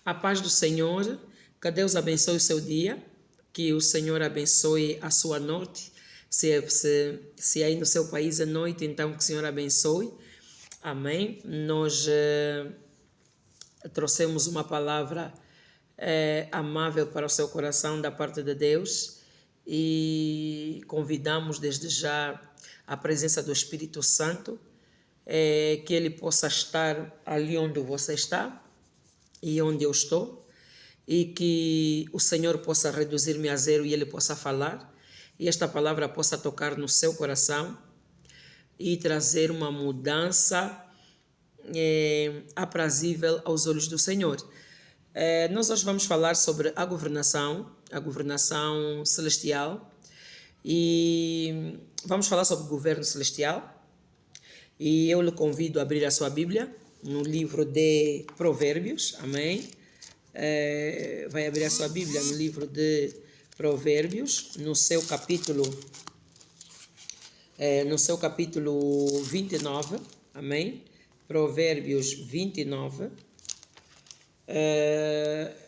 A paz do Senhor, que Deus abençoe o seu dia, que o Senhor abençoe a sua noite. Se aí no seu país é noite, então que o Senhor abençoe. Amém. Nós trouxemos uma palavra amável para o seu coração da parte de Deus e convidamos desde já a presença do Espírito Santo, que Ele possa estar ali onde você está e onde eu estou, e que o Senhor possa reduzir-me a zero e Ele possa falar, e esta palavra possa tocar no seu coração e trazer uma mudança aprazível aos olhos do Senhor. Nós hoje vamos falar sobre a governação celestial, e vamos falar sobre o governo celestial, e eu lhe convido a abrir a sua Bíblia no livro de Provérbios, amém? Vai abrir a sua Bíblia no livro de Provérbios, no seu capítulo 29, amém? Provérbios 29,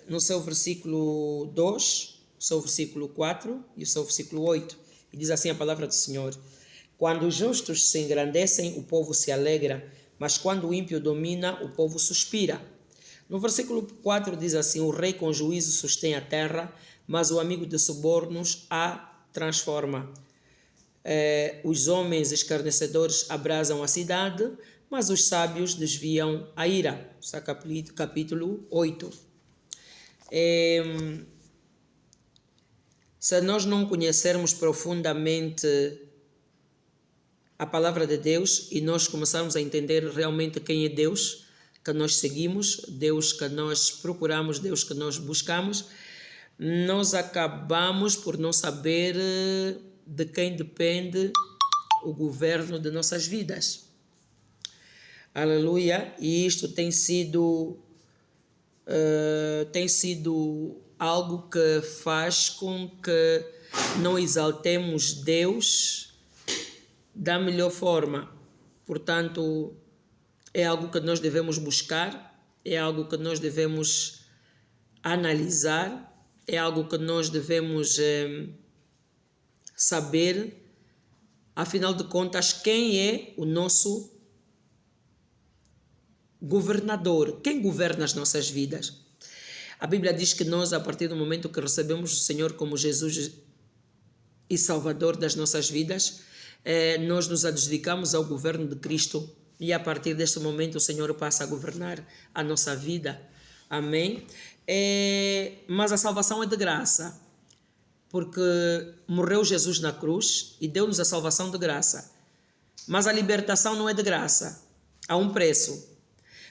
no seu versículo 2, o seu versículo 4 e o seu versículo 8, e diz assim a palavra do Senhor: quando os justos se engrandecem, o povo se alegra, mas quando o ímpio domina, o povo suspira. No versículo 4 diz assim: o rei com juízo sustém a terra, mas o amigo de subornos a transforma. Os homens escarnecedores abrasam a cidade, mas os sábios desviam a ira. Capítulo 8. Se nós não conhecermos profundamente a palavra de Deus e nós começarmos a entender realmente quem é Deus que nós seguimos, Deus que nós procuramos, Deus que nós buscamos, nós acabamos por não saber de quem depende o governo de nossas vidas. Aleluia! E isto tem sido algo que faz com que não exaltemos Deus da melhor forma. Portanto, é algo que nós devemos buscar, é algo que nós devemos analisar, é algo que nós devemos saber, afinal de contas, quem é o nosso governador, quem governa as nossas vidas. A Bíblia diz que nós, a partir do momento que recebemos o Senhor como Jesus e Salvador das nossas vidas, nós nos adjudicamos ao governo de Cristo, e a partir deste momento o Senhor passa a governar a nossa vida. Amém? Mas a salvação é de graça, porque morreu Jesus na cruz e deu-nos a salvação de graça. Mas a libertação não é de graça, há um preço.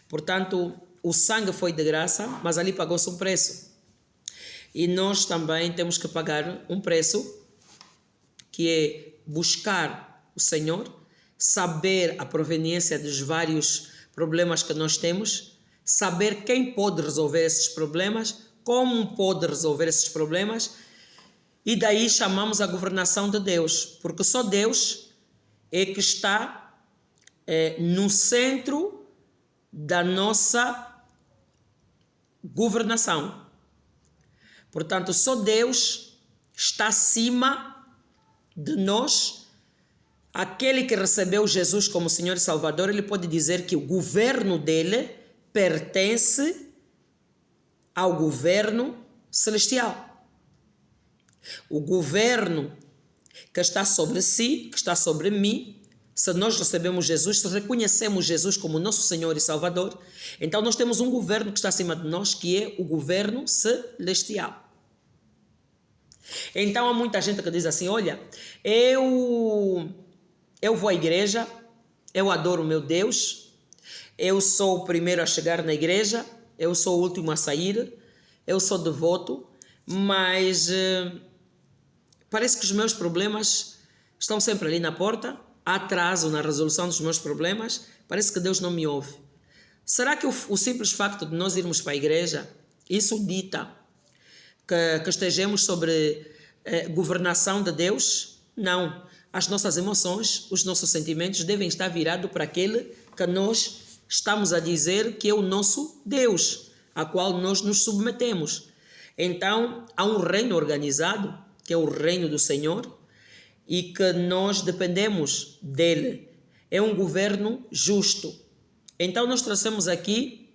Portanto, o sangue foi de graça, mas ali pagou-se um preço. E nós também temos que pagar um preço, que é buscar o Senhor, saber a proveniência dos vários problemas que nós temos, saber quem pode resolver esses problemas, como pode resolver esses problemas, e daí chamamos a governação de Deus, porque só Deus é que está no centro da nossa governação. Portanto, só Deus está acima de nós. Aquele que recebeu Jesus como Senhor e Salvador, ele pode dizer que o governo dele pertence ao governo celestial. O governo que está sobre si, que está sobre mim, se nós recebemos Jesus, se reconhecemos Jesus como nosso Senhor e Salvador, então nós temos um governo que está acima de nós, que é o governo celestial. Então há muita gente que diz assim: olha, eu vou à igreja, eu adoro o meu Deus, eu sou o primeiro a chegar na igreja, eu sou o último a sair, eu sou devoto, mas parece que os meus problemas estão sempre ali na porta, há atraso na resolução dos meus problemas, parece que Deus não me ouve. Será que o simples facto de nós irmos para a igreja, isso dita que estejamos sobre governação de Deus? Não. As nossas emoções, os nossos sentimentos devem estar virados para aquele que nós estamos a dizer que é o nosso Deus. a qual nós nos submetemos. Então, há um reino organizado, que é o reino do Senhor, e que nós dependemos dele. É um governo justo. Então, nós trouxemos aqui,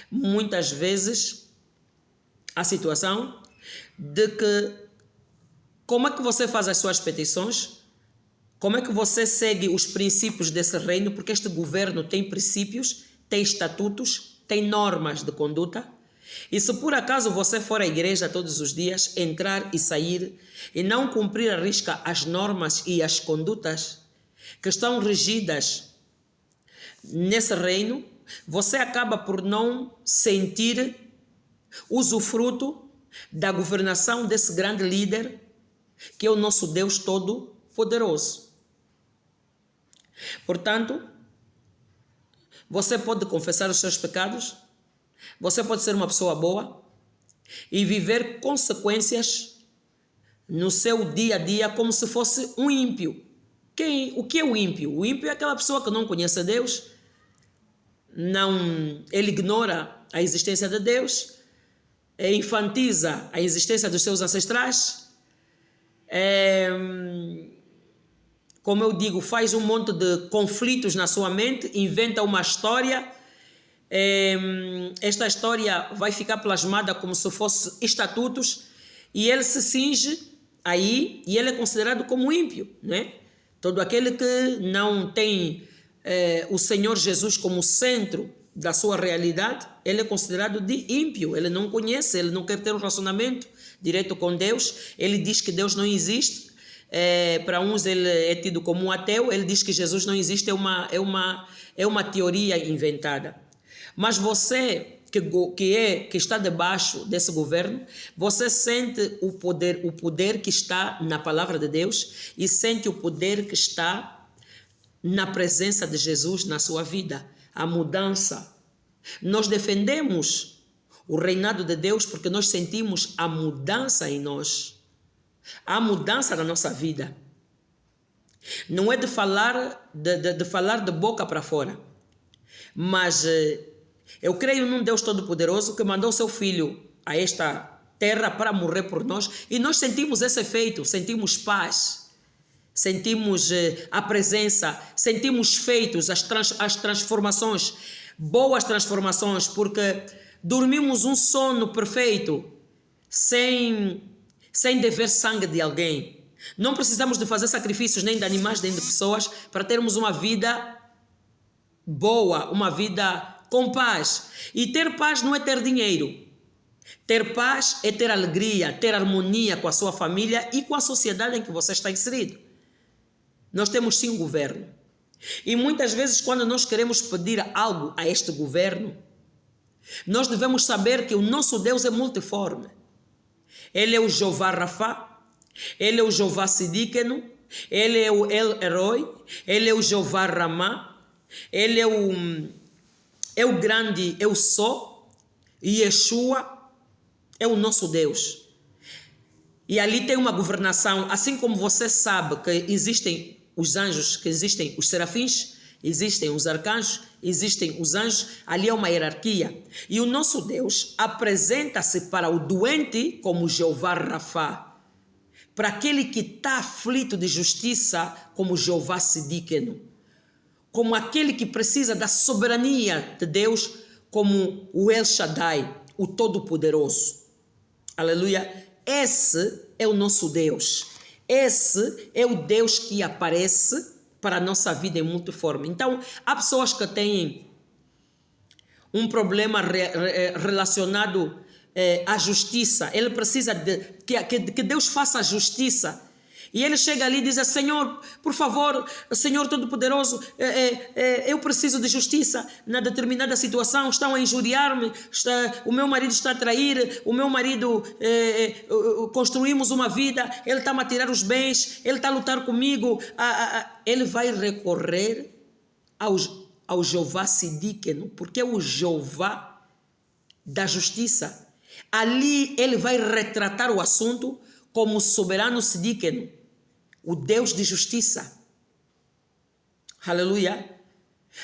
muitas vezes, a situação de que como é que você faz as suas petições, como é que você segue os princípios desse reino, porque este governo tem princípios, tem estatutos, tem normas de conduta. E se por acaso você for à igreja todos os dias, entrar e sair, e não cumprir à risca as normas e as condutas que estão regidas nesse reino, você acaba por não sentir usufruto da governação desse grande líder, que é o nosso Deus Todo-Poderoso. Portanto, você pode confessar os seus pecados, você pode ser uma pessoa boa e viver consequências no seu dia a dia como se fosse um ímpio. O que é o ímpio? O ímpio é aquela pessoa que não conhece Deus, ele ignora a existência de Deus, infantiliza a existência dos seus ancestrais, como eu digo, faz um monte de conflitos na sua mente, inventa uma história. Esta história vai ficar plasmada como se fosse estatutos e ele se cinge aí e ele é considerado como ímpio, né? Todo aquele que não tem o Senhor Jesus como centro da sua realidade, ele é considerado de ímpio. Ele não conhece, ele não quer ter um relacionamento direto com Deus. Ele diz que Deus não existe. Para uns ele é tido como um ateu. Ele diz que Jesus não existe, é uma teoria inventada. Mas você que está debaixo desse governo, você sente o poder que está na palavra de Deus e sente o poder que está na presença de Jesus na sua vida, a mudança. Nós defendemos o reinado de Deus porque nós sentimos a mudança em nós, a mudança na nossa vida. Não é de falar de boca para fora, mas eu creio num Deus Todo-Poderoso que mandou seu Filho a esta terra para morrer por nós e nós sentimos esse efeito, sentimos paz, sentimos a presença, sentimos feitos as transformações, boas transformações, porque dormimos um sono perfeito, sem dever sangue de alguém. Não precisamos de fazer sacrifícios nem de animais, nem de pessoas, para termos uma vida boa, uma vida com paz. E ter paz não é ter dinheiro. Ter paz é ter alegria, ter harmonia com a sua família e com a sociedade em que você está inserido. Nós temos sim um governo. E muitas vezes quando nós queremos pedir algo a este governo, nós devemos saber que o nosso Deus é multiforme. Ele é o Jeová Rafá, ele é o Jeová Sidíqueno, ele é o El Eroi, ele é o Jeová Ramá, ele é o grande Eu Sou, e Yeshua é o nosso Deus. E ali tem uma governação, assim como você sabe que existem os anjos, que existem os serafins, existem os arcanjos, existem os anjos, ali é uma hierarquia. E o nosso Deus apresenta-se para o doente como Jeová Rafá, para aquele que está aflito de justiça como Jeová Sidíqueno, como aquele que precisa da soberania de Deus como o El Shaddai, o Todo-Poderoso. Aleluia! Esse é o nosso Deus. Esse é o Deus que aparece para a nossa vida em multiforme. Então, há pessoas que têm um problema relacionado à justiça. Ele precisa que Deus faça a justiça. E ele chega ali e diz: Senhor, por favor, Senhor Todo-Poderoso, eu preciso de justiça na determinada situação, estão a injuriar-me, o meu marido está a trair, o meu marido, construímos uma vida, ele está-me a tirar os bens, ele está a lutar comigo. Ele vai recorrer ao Jeová Sidíqueno, porque é o Jeová da justiça. Ali ele vai retratar o assunto como soberano Sidíqueno, o Deus de justiça. Aleluia.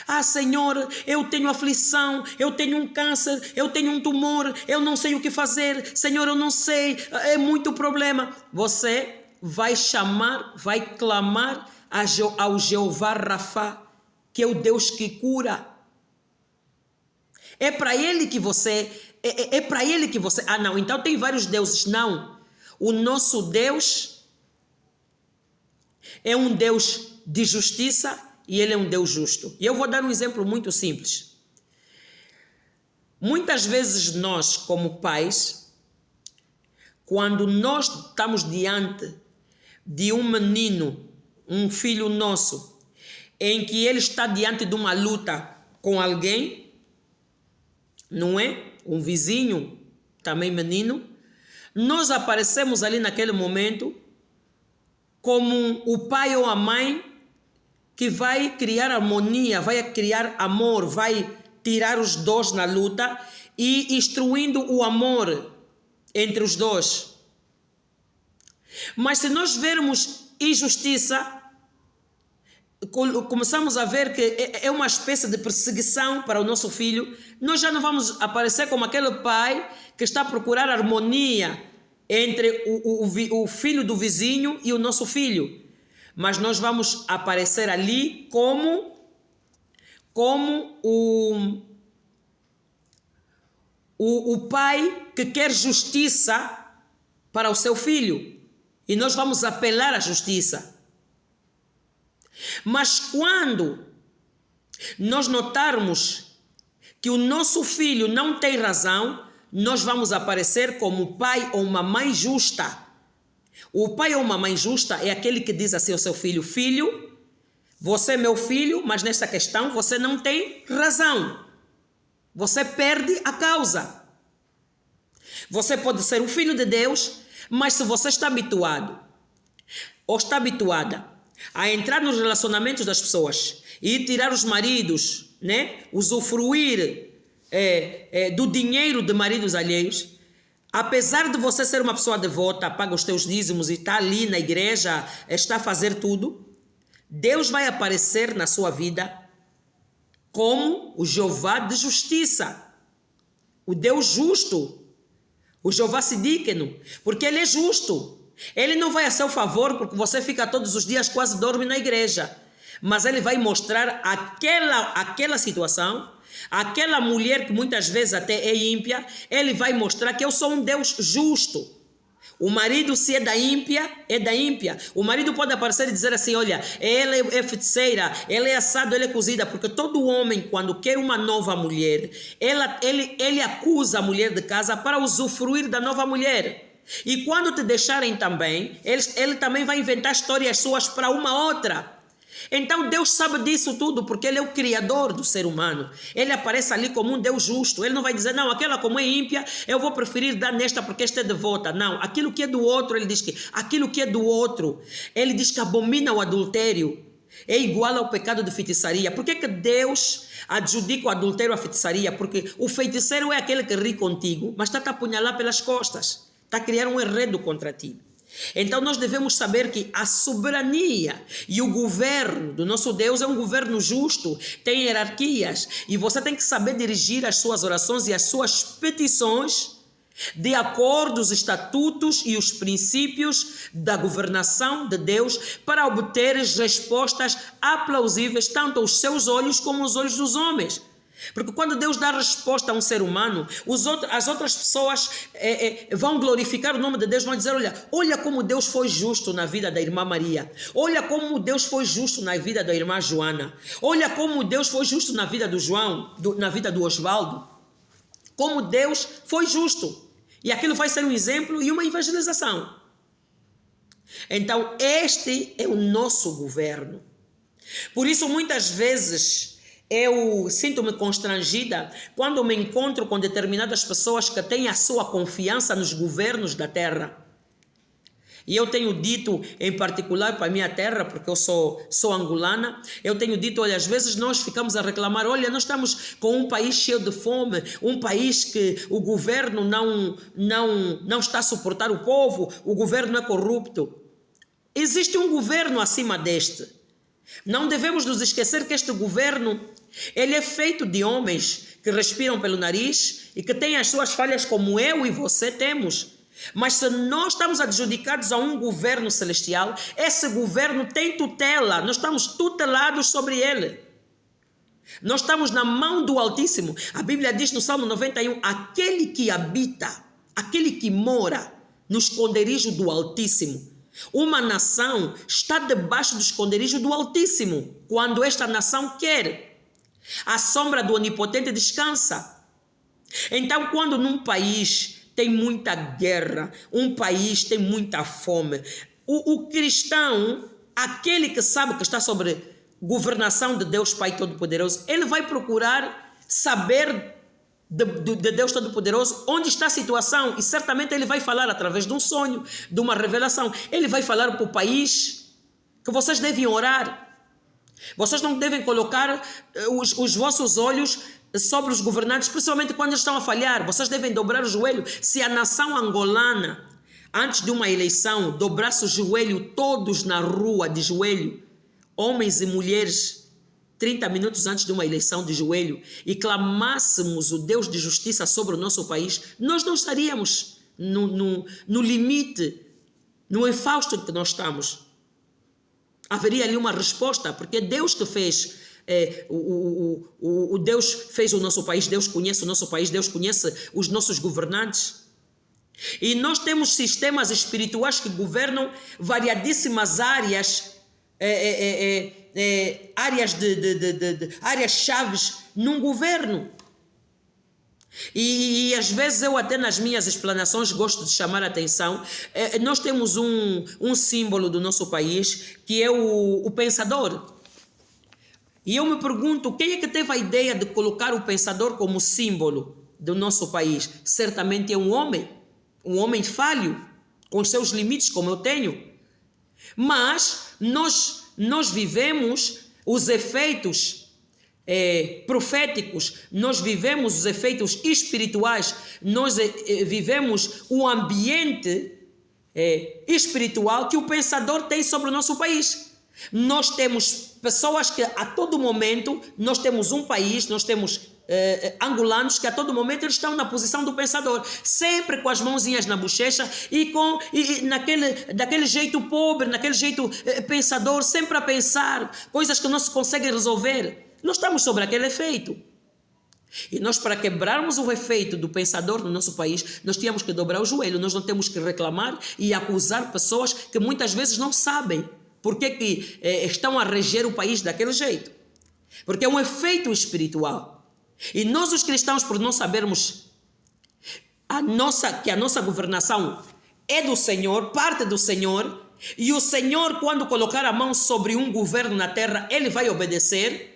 Ah, Senhor, eu tenho aflição, eu tenho um câncer, eu tenho um tumor, eu não sei o que fazer. Senhor, eu não sei, é muito problema. Você vai chamar, vai clamar ao Jeová Rafa, que é o Deus que cura. É para ele que você, para ele que você, ah não, então tem vários deuses. Não, o nosso Deus é um Deus de justiça e ele é um Deus justo. E eu vou dar um exemplo muito simples. Muitas vezes nós, como pais, quando nós estamos diante de um menino, um filho nosso, em que ele está diante de uma luta com alguém, não é? Um vizinho, também menino, nós aparecemos ali naquele momento como o pai ou a mãe que vai criar harmonia, vai criar amor, vai tirar os dois na luta e instruindo o amor entre os dois. Mas se nós vermos injustiça, começamos a ver que é uma espécie de perseguição para o nosso filho, nós já não vamos aparecer como aquele pai que está a procurar harmonia entre o filho do vizinho e o nosso filho. Mas nós vamos aparecer ali como o pai que quer justiça para o seu filho. E nós vamos apelar à justiça. Mas quando nós notarmos que o nosso filho não tem razão, nós vamos aparecer como pai ou uma mãe justa. O pai ou uma mãe justa é aquele que diz assim ao seu filho: filho, você é meu filho, mas nesta questão você não tem razão. Você perde a causa. Você pode ser um filho de Deus, mas se você está habituado ou está habituada a entrar nos relacionamentos das pessoas e tirar os maridos, né? Usufruir do dinheiro de maridos alheios, apesar de você ser uma pessoa devota, paga os teus dízimos e está ali na igreja, está a fazer tudo, Deus vai aparecer na sua vida como o Jeová de justiça, o Deus justo, o Jeová sidíqueno, porque ele é justo. Ele não vai a seu favor porque você fica todos os dias quase dorme na igreja, mas ele vai mostrar aquela situação, aquela mulher que muitas vezes até é ímpia, ele vai mostrar que eu sou um Deus justo. O marido, se é da ímpia, é da ímpia. O marido pode aparecer e dizer assim: olha, ela é feiticeira, ela é assado, ela é cozida, porque todo homem, quando quer uma nova mulher, ele acusa a mulher de casa para usufruir da nova mulher. E quando te deixarem também, ele também vai inventar histórias suas para uma outra. Então Deus sabe disso tudo, porque ele é o criador do ser humano. Ele aparece ali como um Deus justo. Ele não vai dizer: não, aquela como é ímpia, eu vou preferir dar nesta porque esta é devota. Não, aquilo que é do outro, ele diz que aquilo que é do outro, ele diz que abomina o adultério, é igual ao pecado de feitiçaria. Por que Deus adjudica o adultério à feitiçaria? Porque o feiticeiro é aquele que ri contigo, mas está a te apunhalar pelas costas, está a criar um enredo contra ti. Então nós devemos saber que a soberania e o governo do nosso Deus é um governo justo, tem hierarquias, e você tem que saber dirigir as suas orações e as suas petições de acordo com os estatutos e os princípios da governação de Deus, para obteres respostas aplausíveis tanto aos seus olhos como aos olhos dos homens. Porque quando Deus dá resposta a um ser humano, as outras pessoas vão glorificar o nome de Deus, vão dizer: olha como Deus foi justo na vida da irmã Maria, olha como Deus foi justo na vida da irmã Joana, olha como Deus foi justo na vida do João, na vida do Osvaldo, como Deus foi justo. E aquilo vai ser um exemplo e uma evangelização. Então este é o nosso governo. Por isso muitas vezes eu sinto-me constrangida quando me encontro com determinadas pessoas que têm a sua confiança nos governos da terra. E eu tenho dito, em particular para a minha terra, porque eu sou angolana, eu tenho dito: olha, às vezes nós ficamos a reclamar: olha, nós estamos com um país cheio de fome, um país que o governo não está a suportar o povo, o governo é corrupto. Existe um governo acima deste. Não devemos nos esquecer que este governo Ele é feito de homens que respiram pelo nariz e que têm as suas falhas como eu e você temos. Mas se nós estamos adjudicados a um governo celestial, esse governo tem tutela, nós estamos tutelados sobre ele. Nós estamos na mão do Altíssimo. A Bíblia diz no Salmo 91, aquele que habita, aquele que mora no esconderijo do Altíssimo. Uma nação está debaixo do esconderijo do Altíssimo, quando esta nação quer. A sombra do Onipotente descansa. Então, quando num país tem muita guerra, um país tem muita fome, o cristão, aquele que sabe que está sobre governação de Deus Pai Todo-Poderoso, ele vai procurar saber de Deus Todo-Poderoso onde está a situação, e certamente ele vai falar através de um sonho, de uma revelação. Ele vai falar para o país que vocês devem orar. Vocês não devem colocar os vossos olhos sobre os governantes, principalmente quando eles estão a falhar. Vocês devem dobrar o joelho. Se a nação angolana, antes de uma eleição, dobrasse o joelho, todos na rua de joelho, homens e mulheres, 30 minutos antes de uma eleição de joelho, e clamássemos o Deus de justiça sobre o nosso país, nós não estaríamos no limite, no enfausto em que nós estamos. Haveria ali uma resposta, porque é Deus que fez, Deus fez o nosso país, Deus conhece o nosso país, Deus conhece os nossos governantes. E nós temos sistemas espirituais que governam variadíssimas áreas, áreas chaves num governo. E às vezes eu até nas minhas explanações gosto de chamar a atenção. Nós temos um símbolo do nosso país que é o pensador. E eu me pergunto, quem é que teve a ideia de colocar o pensador como símbolo do nosso país? Certamente é um homem falho, com os seus limites como eu tenho. Mas nós vivemos os efeitos proféticos, nós vivemos os efeitos espirituais, nós vivemos o ambiente espiritual que o pensador tem sobre o nosso país. Nós temos pessoas que a todo momento, nós temos um país, nós temos angolanos que a todo momento eles estão na posição do pensador, sempre com as mãozinhas na bochecha e daquele jeito pobre, naquele jeito pensador, sempre a pensar coisas que não se conseguem resolver. Nós estamos sobre aquele efeito. E nós, para quebrarmos o efeito do pensador no nosso país, nós tínhamos que dobrar o joelho. Nós não temos que reclamar e acusar pessoas que muitas vezes não sabem por que estão a reger o país daquele jeito. Porque é um efeito espiritual. E nós, os cristãos, por não sabermos que a nossa governação é do Senhor, parte do Senhor, e o Senhor, quando colocar a mão sobre um governo na terra, ele vai obedecer,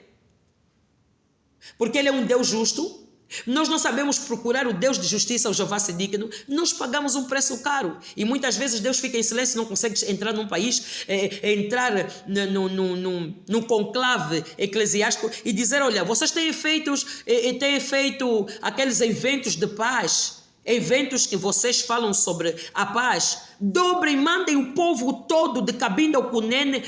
porque ele é um Deus justo. Nós não sabemos procurar o Deus de justiça, o Jeová Sidíquino. Nós pagamos um preço caro. E muitas vezes Deus fica em silêncio, não consegue entrar num país, entrar num conclave eclesiástico e dizer, olha, vocês têm feito aqueles eventos de paz, eventos que vocês falam sobre a paz. Dobrem, mandem o povo todo de Cabinda ao Cunene,